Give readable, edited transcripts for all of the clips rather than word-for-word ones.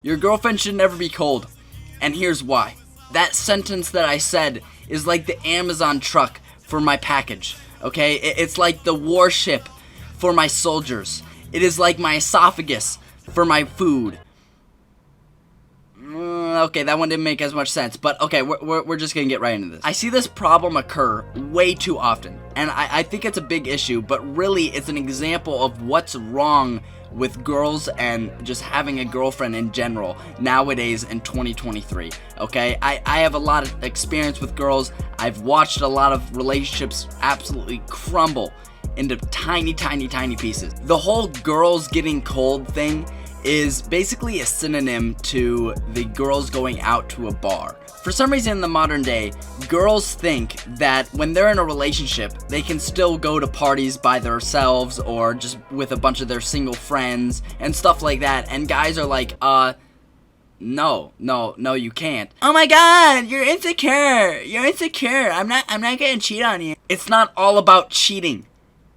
Your girlfriend should never be cold, and here's why. That sentence that I said is like the Amazon truck for my package, okay? It's like the warship for my soldiers. It is like my esophagus for my food. Okay, that one didn't make as much sense, but okay, we're just gonna get right into this. I see this problem occur way too often, and I think it's a big issue, but really it's an example of what's wrong with girls and just having a girlfriend in general nowadays in 2023, okay? I have a lot of experience with girls. I've watched a lot of relationships absolutely crumble into tiny pieces. The whole girls getting cold thing is basically a synonym to the girls going out to a bar. For some reason in the modern day, girls think that when they're in a relationship, they can still go to parties by themselves or just with a bunch of their single friends and stuff like that. And guys are like, no, you can't. Oh my god, you're insecure. I'm not gonna cheat on you. It's not all about cheating.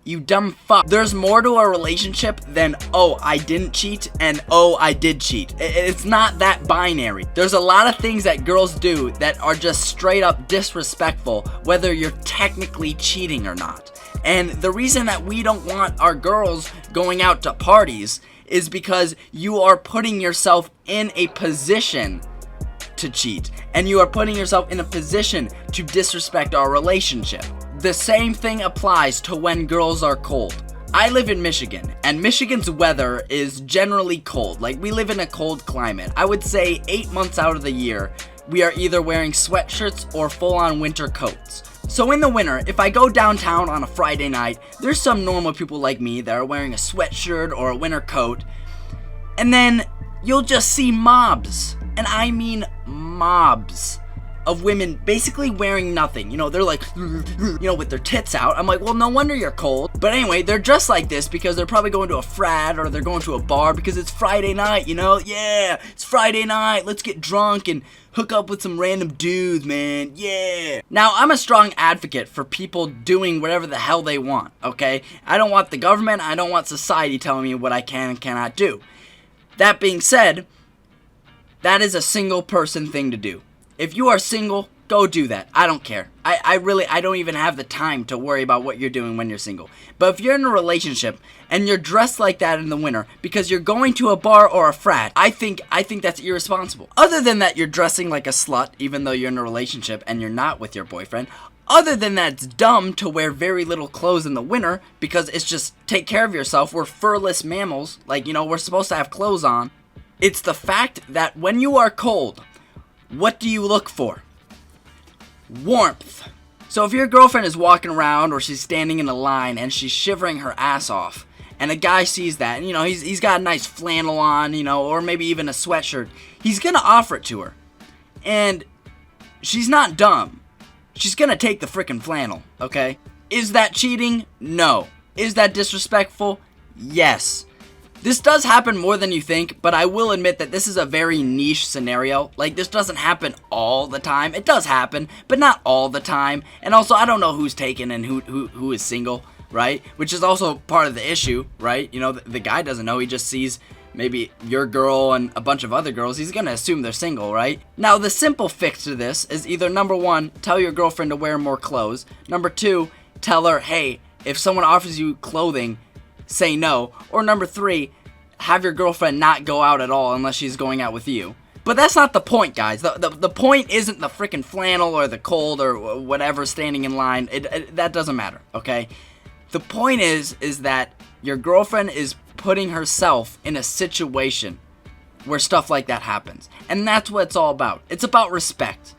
You dumb fuck. There's more to a relationship than, oh, I didn't cheat and oh, I did cheat. It's not that binary. There's a lot of things that girls do that are just straight up disrespectful, whether you're technically cheating or not. And the reason that we don't want our girls going out to parties is because you are putting yourself in a position to cheat, and you are putting yourself in a position to disrespect our relationship. The same thing applies to when girls are cold. I live in Michigan, and Michigan's weather is generally cold. Like, we live in a cold climate. I would say 8 months out of the year, we are either wearing sweatshirts or full-on winter coats. So in the winter, if I go downtown on a Friday night, there's some normal people like me that are wearing a sweatshirt or a winter coat, and then you'll just see mobs, and I mean mobs, of women basically wearing nothing. You know, they're like, with their tits out. I'm like, well, no wonder you're cold. But anyway, they're dressed like this because they're probably going to a frat or they're going to a bar because it's Friday night, Yeah, it's Friday night. Let's get drunk and hook up with some random dudes, man. Yeah. Now, I'm a strong advocate for people doing whatever the hell they want, okay? I don't want the government, I don't want society telling me what I can and cannot do. That being said, that is a single person thing to do. If you are single, go do that. I don't care. I don't even have the time to worry about what you're doing when you're single. But if you're in a relationship and you're dressed like that in the winter because you're going to a bar or a frat, I think that's irresponsible. Other than that, you're dressing like a slut even though you're in a relationship and you're not with your boyfriend. Other than that, it's dumb to wear very little clothes in the winter because it's just take care of yourself. We're furless mammals. Like, we're supposed to have clothes on. It's the fact that when you are cold, what do you look for? Warmth. So if your girlfriend is walking around or she's standing in a line and she's shivering her ass off, and a guy sees that, and he's got a nice flannel on, or maybe even a sweatshirt, he's gonna offer it to her. And she's not dumb. She's gonna take the frickin' flannel, okay? Is that cheating? No. Is that disrespectful? Yes. This does happen more than you think, but I will admit that this is a very niche scenario. Like, this doesn't happen all the time. It does happen, but not all the time. And also, I don't know who's taken and who is single, right? Which is also part of the issue, right? The guy doesn't know. He just sees maybe your girl and a bunch of other girls. He's gonna assume they're single, right? Now, the simple fix to this is either, number one, tell your girlfriend to wear more clothes. Number two, tell her, hey, if someone offers you clothing, say no. Or number three, have your girlfriend not go out at all unless she's going out with you. But that's not the point, guys. The point isn't the freaking flannel or the cold or whatever standing in line. That doesn't matter, okay? The point is that your girlfriend is putting herself in a situation where stuff like that happens. And that's what it's all about. It's about respect.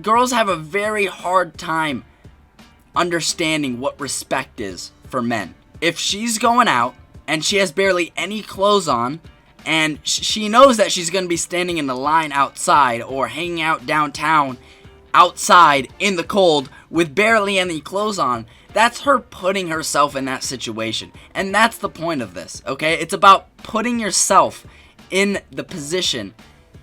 Girls have a very hard time understanding what respect is for men. If she's going out and she has barely any clothes on, and she knows that she's going to be standing in the line outside or hanging out downtown outside in the cold with barely any clothes on, that's her putting herself in that situation. And that's the point of this, okay? It's about putting yourself in the position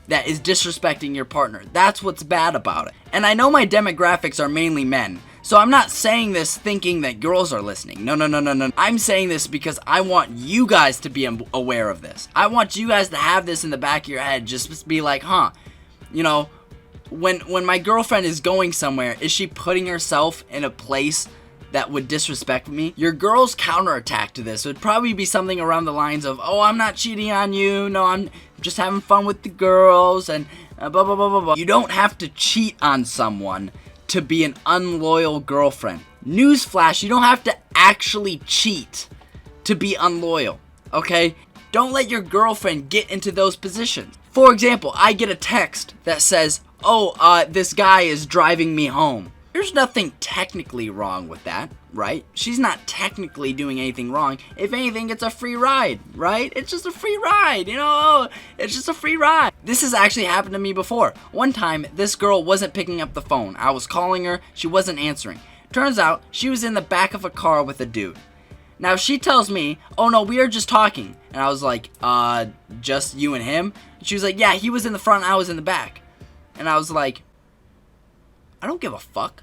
that is disrespecting your partner. That's what's bad about it. And I know my demographics are mainly men, So I'm not saying this thinking that girls are listening. No. I'm saying this because I want you guys to be aware of this. I want you guys to have this in the back of your head. Just be like, huh, you know, when my girlfriend is going somewhere, is she putting herself in a place that would disrespect me? Your girl's counterattack to this would probably be something around the lines of, oh, I'm not cheating on you. No, I'm just having fun with the girls and blah, blah, blah, blah, blah. You don't have to cheat on someone to be an unloyal girlfriend. Newsflash, you don't have to actually cheat to be unloyal, okay? Don't let your girlfriend get into those positions. For example, I get a text that says, oh, this guy is driving me home. There's nothing technically wrong with that, right? She's not technically doing anything wrong. If anything, it's a free ride, right? It's just a free ride, you know? It's just a free ride. This has actually happened to me before. One time, this girl wasn't picking up the phone. I was calling her, she wasn't answering. Turns out, she was in the back of a car with a dude. Now, she tells me, oh no, we are just talking. And I was like, just you and him? She was like, yeah, he was in the front, I was in the back. And I was like, I don't give a fuck.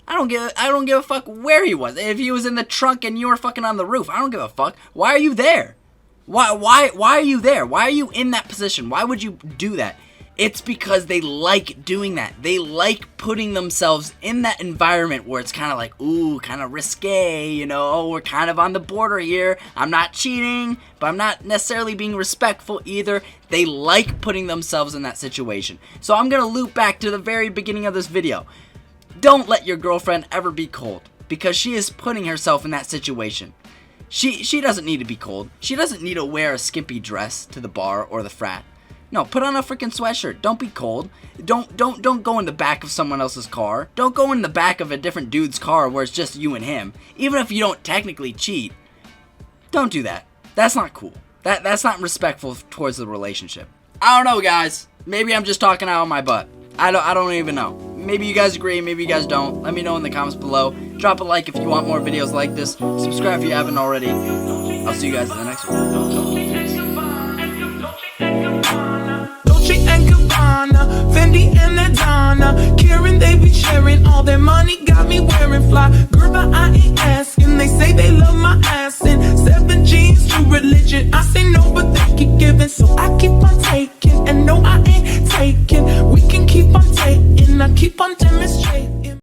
I don't give a fuck where he was. If he was in the trunk and you were fucking on the roof, I don't give a fuck. Why are you there? Why are you there? Why are you in that position? Why would you do that? It's because they like doing that. They like putting themselves in that environment where it's kind of like, ooh, kind of risque, you know, oh, we're kind of on the border here. I'm not cheating, but I'm not necessarily being respectful either. They like putting themselves in that situation. So I'm going to loop back to the very beginning of this video. Don't let your girlfriend ever be cold, because she is putting herself in that situation. She doesn't need to be cold. She doesn't need to wear a skimpy dress to the bar or the frat. No, put on a freaking sweatshirt. Don't be cold. Don't go in the back of someone else's car. Don't go in the back of a different dude's car where it's just you and him. Even if you don't technically cheat, don't do that. That's not cool. That's not respectful towards the relationship. I don't know, guys. Maybe I'm just talking out of my butt. I don't even know. Maybe you guys agree, maybe you guys don't. Let me know in the comments below. Drop a like if you want more videos like this. Subscribe if you haven't already. I'll see you guys in the next one. Dolce and Gabbana, Fendi and Adana, Karen, they be sharing all their money, got me wearing fly. Girl, but I ain't asking. They say they love my ass and 7 G's to religion. I say no, but they keep giving, so I keep on taking. And no, I ain't taking. We can keep on taking. I keep on